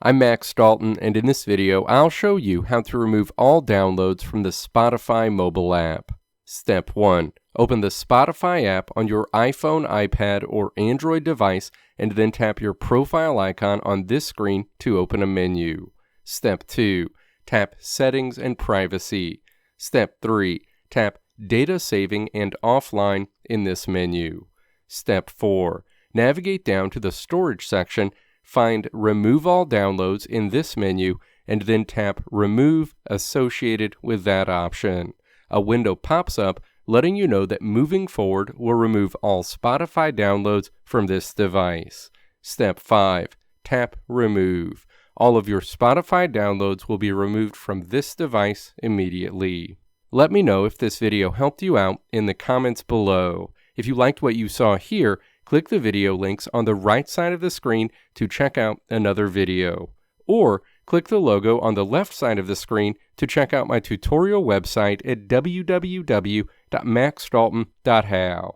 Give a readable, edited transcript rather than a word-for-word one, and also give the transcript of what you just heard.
I'm Max Dalton, and in this video, I'll show you how to remove all downloads from the Spotify mobile app. Step 1. Open the Spotify app on your iPhone, iPad, or Android device, and then tap your profile icon on this screen to open a menu. Step 2. Tap Settings and Privacy. Step 3. Tap Data Saving and Offline in this menu. Step 4. Navigate down to the Storage section, find Remove All Downloads in this menu, and then tap Remove associated with that option. A window pops up letting you know that moving forward will remove all Spotify downloads from this device. Step 5. Tap Remove. All of your Spotify downloads will be removed from this device immediately. Let me know if this video helped you out in the comments below. If you liked what you saw here, click the video links on the right side of the screen to check out another video. Or click the logo on the left side of the screen to check out my tutorial website at www.maxdalton.how.